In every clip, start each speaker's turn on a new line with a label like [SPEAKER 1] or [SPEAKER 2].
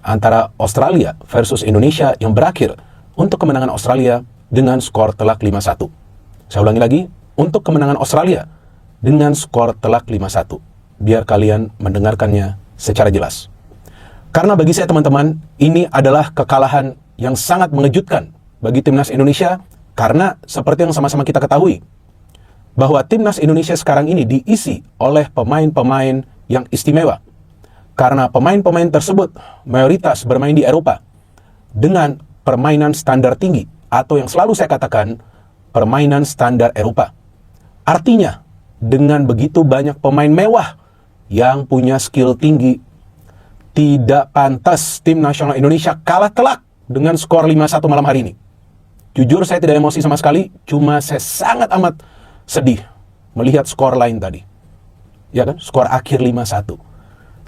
[SPEAKER 1] antara Australia versus Indonesia yang berakhir untuk kemenangan Australia dengan skor telak 5-1. Saya ulangi lagi, untuk kemenangan Australia dengan skor telak 5-1. Biar kalian mendengarkannya secara jelas. Karena bagi saya teman-teman, ini adalah kekalahan yang sangat mengejutkan bagi timnas Indonesia, karena seperti yang sama-sama kita ketahui, bahwa timnas Indonesia sekarang ini diisi oleh pemain-pemain yang istimewa. Karena pemain-pemain tersebut mayoritas bermain di Eropa dengan permainan standar tinggi, atau yang selalu saya katakan, permainan standar Eropa. Artinya, dengan begitu banyak pemain mewah yang punya skill tinggi, tidak pantas tim nasional Indonesia kalah telak dengan skor 5-1 malam hari ini. Jujur saya tidak emosi sama sekali, cuma saya sangat amat sedih melihat skor lain tadi. Ya kan, skor akhir 5-1.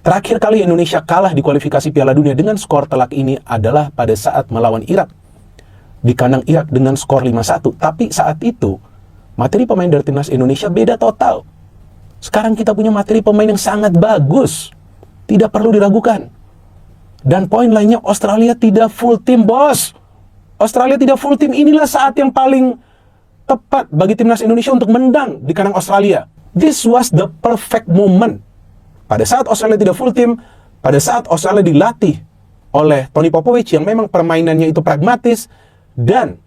[SPEAKER 1] Terakhir kali Indonesia kalah di kualifikasi Piala Dunia dengan skor telak ini adalah pada saat melawan Irak. Di kandang Irak dengan skor 5-1. Tapi saat itu, materi pemain dari timnas Indonesia beda total. Sekarang kita punya materi pemain yang sangat bagus. Tidak perlu diragukan. Dan poin lainnya, Australia tidak full tim, bos. Australia tidak full tim. Inilah saat yang paling tepat bagi timnas Indonesia untuk menang di kandang Australia. This was the perfect moment. Pada saat Australia tidak full tim, pada saat Australia dilatih oleh Tony Popovich yang memang permainannya itu pragmatis, dan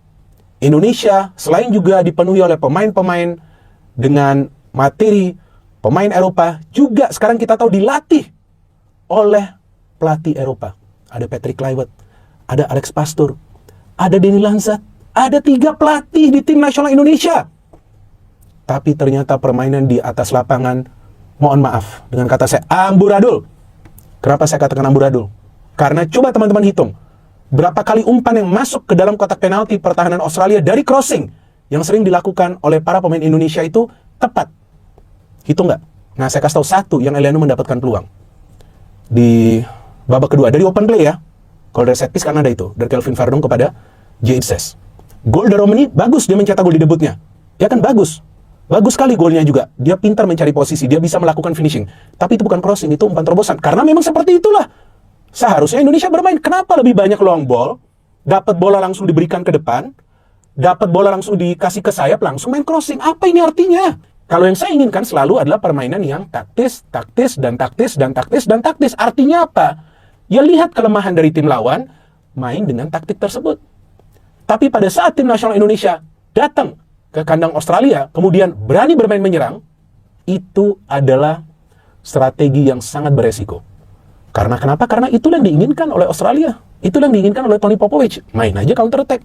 [SPEAKER 1] Indonesia selain juga dipenuhi oleh pemain-pemain dengan materi pemain Eropa, juga sekarang kita tahu dilatih oleh pelatih Eropa. Ada Patrick Kluivert, ada Alex Pastoor, ada Denny Lanzat, ada 3 pelatih di tim nasional Indonesia. Tapi ternyata permainan di atas lapangan, mohon maaf, dengan kata saya, amburadul. Kenapa saya katakan amburadul? Karena coba teman-teman hitung, berapa kali umpan yang masuk ke dalam kotak penalti pertahanan Australia dari crossing yang sering dilakukan oleh para pemain Indonesia itu tepat. Hitung nggak? Nah, saya kasih tahu satu yang Eliano mendapatkan peluang. Di babak kedua, dari open play ya. Kalau dari set piece kan ada itu, dari Kelvin Verdong kepada Jay Itzes. Gol Daromeni, bagus dia mencetak gol di debutnya. Ya kan, bagus. Bagus sekali golnya juga. Dia pintar mencari posisi, dia bisa melakukan finishing. Tapi itu bukan crossing, itu umpan terobosan. Karena memang seperti itulah seharusnya Indonesia bermain. Kenapa lebih banyak long ball, dapat bola langsung diberikan ke depan, dapat bola langsung dikasih ke sayap, langsung main crossing? Apa ini artinya? Kalau yang saya inginkan selalu adalah permainan yang taktis, taktis, dan taktis, dan taktis, dan taktis. Artinya apa? Ya lihat kelemahan dari tim lawan, main dengan taktik tersebut. Tapi pada saat tim nasional Indonesia datang ke kandang Australia, kemudian berani bermain menyerang, itu adalah strategi yang sangat beresiko. Karena kenapa? Karena itulah yang diinginkan oleh Australia. Itulah yang diinginkan oleh Tony Popovich. Main aja counter attack.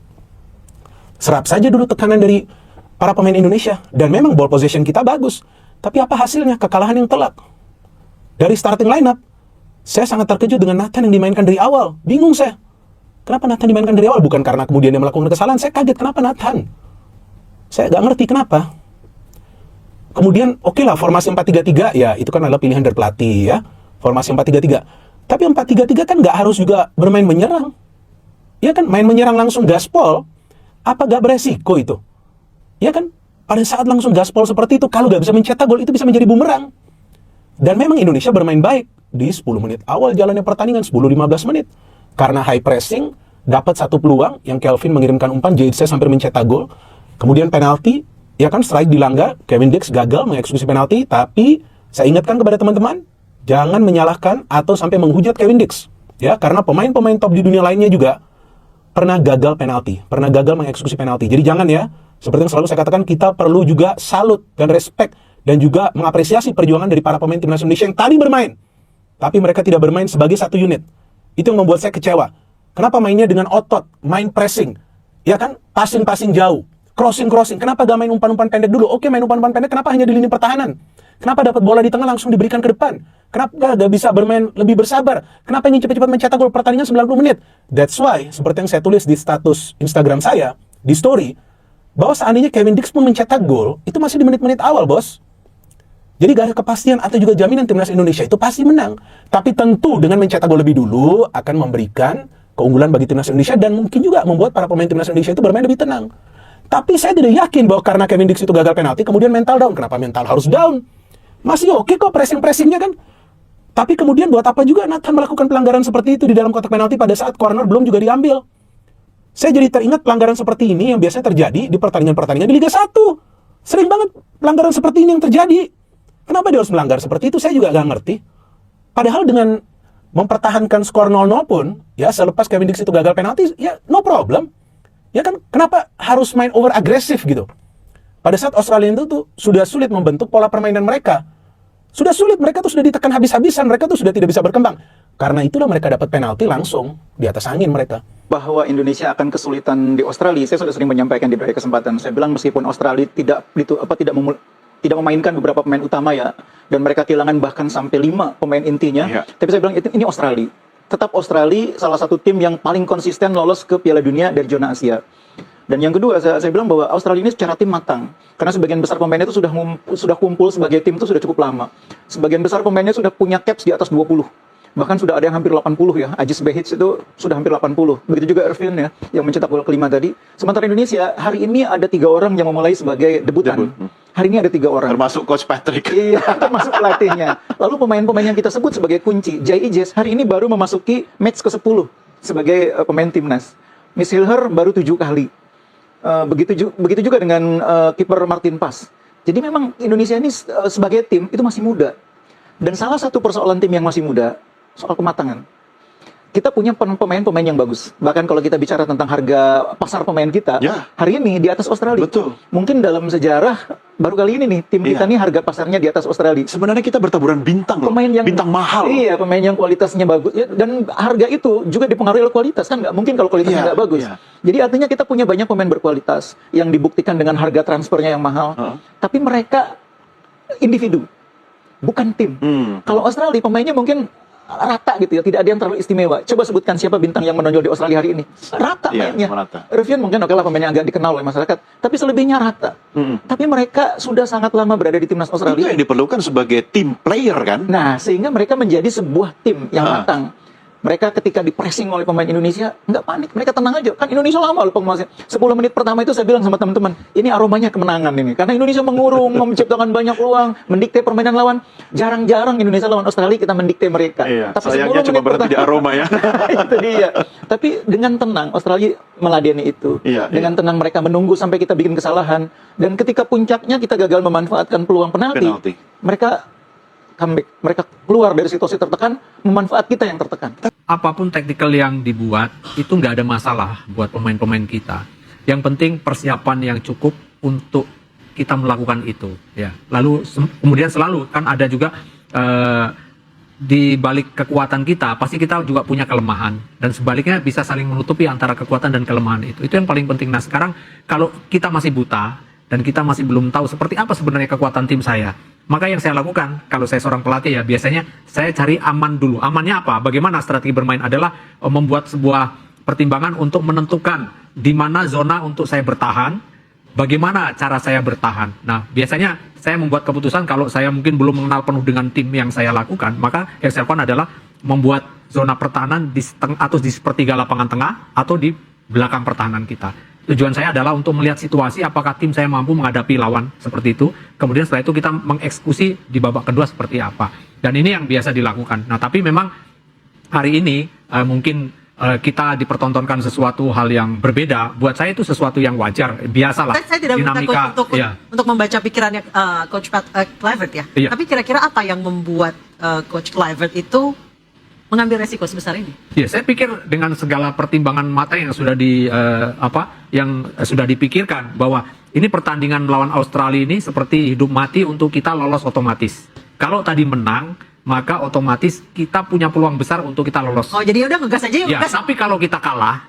[SPEAKER 1] Serap saja dulu tekanan dari para pemain Indonesia. Dan memang ball possession kita bagus. Tapi apa hasilnya? Kekalahan yang telak. Dari starting lineup, saya sangat terkejut dengan Nathan yang dimainkan dari awal. Bingung saya. Kenapa Nathan dimainkan dari awal? Bukan karena kemudian dia melakukan kesalahan. Saya kaget kenapa Nathan. Saya nggak ngerti kenapa. Kemudian, oke lah, formasi 4-3-3, ya itu kan adalah pilihan dari pelatih ya. Formasi 4-3-3. Tapi 4-3-3 kan nggak harus juga bermain menyerang. Ya kan, main menyerang langsung gaspol, apa nggak beresiko itu? Ya kan, pada saat langsung gaspol seperti itu, kalau nggak bisa mencetak gol, itu bisa menjadi bumerang. Dan memang Indonesia bermain baik di 10 menit awal jalannya pertandingan, 10-15 menit. Karena high pressing, dapat satu peluang yang Kelvin mengirimkan umpan, Jadse sampai mencetak gol. Kemudian penalti, ya kan, strike dilanggar, Kevin Dix gagal mengeksekusi penalti, tapi saya ingatkan kepada teman-teman, jangan menyalahkan atau sampai menghujat Kevin Dix. Ya, karena pemain-pemain top di dunia lainnya juga pernah gagal penalti, pernah gagal mengeksekusi penalti. Jadi jangan ya, seperti yang selalu saya katakan, kita perlu juga salut dan respect dan juga mengapresiasi perjuangan dari para pemain timnas Indonesia yang tadi bermain. Tapi mereka tidak bermain sebagai satu unit. Itu yang membuat saya kecewa. Kenapa mainnya dengan otot, main pressing, ya kan, passing-passing jauh, crossing-crossing. Kenapa gak main umpan-umpan pendek dulu? Oke, main umpan-umpan pendek, kenapa hanya di lini pertahanan? Kenapa dapat bola di tengah langsung diberikan ke depan? Kenapa gak bisa bermain lebih bersabar? Kenapa ingin cepat-cepat mencetak gol pertandingan 90 menit? That's why, seperti yang saya tulis di status Instagram saya, di story, bahwa seandainya Kevin Dix pun mencetak gol, itu masih di menit-menit awal, bos. Jadi gak ada kepastian atau juga jaminan timnas Indonesia itu pasti menang. Tapi tentu dengan mencetak gol lebih dulu akan memberikan keunggulan bagi timnas Indonesia dan mungkin juga membuat para pemain timnas Indonesia itu bermain lebih tenang. Tapi saya tidak yakin bahwa karena Kevin Dix itu gagal penalti, kemudian mental down. Kenapa mental harus down? Masih oke kok pressing-pressingnya kan. Tapi kemudian buat apa juga Nathan melakukan pelanggaran seperti itu di dalam kotak penalti pada saat corner belum juga diambil? Saya jadi teringat pelanggaran seperti ini yang biasanya terjadi di pertandingan-pertandingan di Liga 1. Sering banget pelanggaran seperti ini yang terjadi. Kenapa dia harus melanggar seperti itu? Saya juga gak ngerti. Padahal dengan mempertahankan skor 0-0 pun, ya selepas Kevin Dix itu gagal penalti, ya no problem. Ya kan, kenapa harus main over agresif gitu? Pada saat Australia itu tuh sudah sulit membentuk pola permainan mereka. Sudah sulit, mereka tuh sudah ditekan habis-habisan, mereka tuh sudah tidak bisa berkembang. Karena itulah mereka dapat penalti langsung di atas angin mereka.
[SPEAKER 2] Bahwa Indonesia akan kesulitan di Australia, saya sudah sering menyampaikan di berbagai kesempatan. Saya bilang meskipun Australia tidak memainkan beberapa pemain utama ya, dan mereka kehilangan bahkan sampai 5 pemain intinya. Tapi saya bilang ini Australia. Tetap Australia salah satu tim yang paling konsisten lolos ke Piala Dunia dari zona Asia. Dan yang kedua, saya bilang bahwa Australia ini secara tim matang. Karena sebagian besar pemainnya itu sudah kumpul sebagai tim itu sudah cukup lama. Sebagian besar pemainnya sudah punya caps di atas 20. Bahkan sudah ada yang hampir 80 ya. Ajis Behic itu sudah hampir 80. Begitu juga Irvin ya, yang mencetak gol kelima tadi. Sementara Indonesia, hari ini ada 3 orang yang memulai sebagai debutan. Hari ini ada 3 orang.
[SPEAKER 3] Termasuk Coach Patrick.
[SPEAKER 2] Iya, termasuk pelatihnya. Lalu pemain-pemain yang kita sebut sebagai kunci, Jai Ijes, hari ini baru memasuki match ke-10 sebagai pemain timnas. Miss Hilher baru 7 kali. Begitu juga dengan kiper Martin Pas. Jadi memang Indonesia ini sebagai tim itu masih muda. Dan salah satu persoalan tim yang masih muda, soal kematangan. Kita punya pemain-pemain yang bagus. Bahkan kalau kita bicara tentang harga pasar pemain kita, hari ini di atas Australia.
[SPEAKER 3] Betul.
[SPEAKER 2] Mungkin dalam sejarah baru kali ini nih tim kita nih harga pasarnya di atas Australia.
[SPEAKER 3] Sebenarnya kita bertaburan bintang loh. Bintang mahal.
[SPEAKER 2] Iya, pemain yang kualitasnya bagus. Ya, dan harga itu juga dipengaruhi oleh kualitas, kan nggak mungkin kalau kualitasnya nggak bagus. Jadi artinya kita punya banyak pemain berkualitas yang dibuktikan dengan harga transfernya yang mahal. Tapi mereka individu, bukan tim. Kalau Australia pemainnya mungkin rata gitu ya, tidak ada yang terlalu istimewa. Coba sebutkan siapa bintang yang menonjol di Australia hari ini. Rata mainnya. Irvin mungkin oke lah pemainnya agak dikenal oleh masyarakat, tapi selebihnya rata. Tapi mereka sudah sangat lama berada di timnas Australia.
[SPEAKER 3] Itu yang diperlukan sebagai tim player kan?
[SPEAKER 2] Nah, sehingga mereka menjadi sebuah tim yang matang. Mereka ketika di-pressing oleh pemain Indonesia, nggak panik, mereka tenang aja. Kan Indonesia lama loh penguasanya. 10 menit pertama itu saya bilang sama teman-teman, ini aromanya kemenangan ini. Karena Indonesia mengurung, menciptakan banyak peluang, mendikte permainan lawan. Jarang-jarang Indonesia lawan Australia kita mendikte mereka.
[SPEAKER 3] Tapi sayangnya cuma berhenti di aroma ya.
[SPEAKER 2] Itu dia. Tapi dengan tenang, Australia meladeni itu. Dengan tenang mereka menunggu sampai kita bikin kesalahan. Dan ketika puncaknya kita gagal memanfaatkan peluang penalti. Mereka comeback, mereka keluar dari situasi tertekan, memanfaat kita yang tertekan.
[SPEAKER 4] Apapun taktikal yang dibuat, itu nggak ada masalah buat pemain-pemain kita. Yang penting persiapan yang cukup untuk kita melakukan itu. Ya. Lalu kemudian selalu kan ada juga di balik kekuatan kita, pasti kita juga punya kelemahan. Dan sebaliknya bisa saling menutupi antara kekuatan dan kelemahan itu. Itu yang paling penting. Nah sekarang kalau kita masih buta, dan kita masih belum tahu seperti apa sebenarnya kekuatan tim saya, maka yang saya lakukan, kalau saya seorang pelatih ya, biasanya saya cari aman dulu. Amannya apa? Bagaimana strategi bermain adalah membuat sebuah pertimbangan untuk menentukan di mana zona untuk saya bertahan, bagaimana cara saya bertahan. Nah, biasanya saya membuat keputusan kalau saya mungkin belum mengenal penuh dengan tim yang saya lakukan, maka yang saya lakukan adalah membuat zona pertahanan di atau di sepertiga lapangan tengah atau di belakang pertahanan kita. Tujuan saya adalah untuk melihat situasi apakah tim saya mampu menghadapi lawan seperti itu. Kemudian setelah itu kita mengeksekusi di babak kedua seperti apa. Dan ini yang biasa dilakukan. Nah tapi memang hari ini mungkin kita dipertontonkan sesuatu hal yang berbeda. Buat saya itu sesuatu yang wajar, biasalah.
[SPEAKER 5] Saya tidak minta Coach untuk membaca pikirannya Coach Kluivert ya. Tapi kira-kira apa yang membuat Coach Kluivert itu mengambil resiko sebesar ini?
[SPEAKER 4] Ya, saya pikir dengan segala pertimbangan mata yang sudah sudah dipikirkan bahwa ini pertandingan melawan Australia ini seperti hidup mati untuk kita lolos otomatis. Kalau tadi menang, maka otomatis kita punya peluang besar untuk kita lolos.
[SPEAKER 5] Oh, jadi udah ngegas aja ya.
[SPEAKER 4] Ya, tapi kalau kita kalah,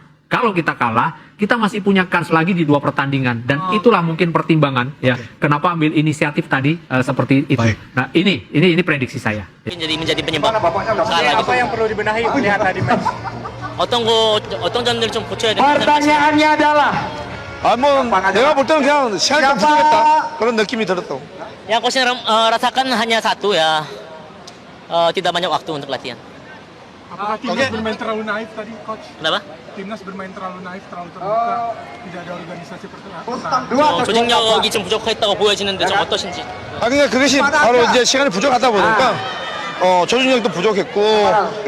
[SPEAKER 4] kita masih punya kans lagi di 2 pertandingan dan itulah mungkin pertimbangan ya kenapa ambil inisiatif tadi seperti itu. Baik. Nah, ini prediksi saya.
[SPEAKER 6] menjadi penyebab
[SPEAKER 7] apa yang perlu dibenahi melihat tadi match?
[SPEAKER 6] 어떤 점들을 좀 고쳐야 되는
[SPEAKER 7] pertanyaannya adalah
[SPEAKER 8] 내가 볼 때는 그냥 시간이 좀 부족했다 그런 느낌이 들었다고.
[SPEAKER 6] yang coach rasakan hanya satu ya, tidak banyak waktu untuk latihan.
[SPEAKER 7] apakah timnas bermain terlalu naif tadi, Coach?
[SPEAKER 6] Kenapa?
[SPEAKER 7] Timnas bermain terlalu naif, terlalu terbuka, tidak ada organisasi pertahanan.
[SPEAKER 6] 조직력이 좀 부족했다고 보여지는데 좀 어떠신지?
[SPEAKER 8] 근데 그것이 바로 이제 시간이 부족하다 보니까 조준력도 부족했고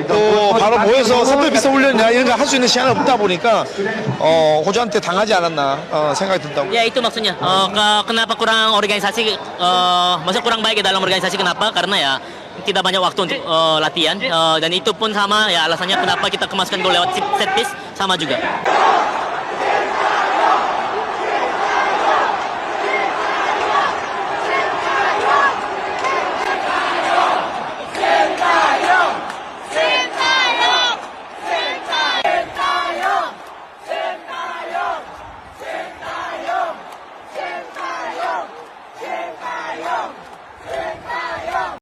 [SPEAKER 8] 또 바로 모여서 선배 비서 훈련이나 이런 거 할 수 있는 시간이 없다 보니까 호주한테 당하지 않았나 생각이 든다고.
[SPEAKER 6] Ya itu maksudnya. Kenapa kurang organisasi? Maksudnya kurang baik ya dalam organisasi. Kenapa? Karena ya tidak banyak waktu untuk latihan. Dan itu pun sama ya alasannya kenapa kita kemaskan gol lewat set piece sama juga.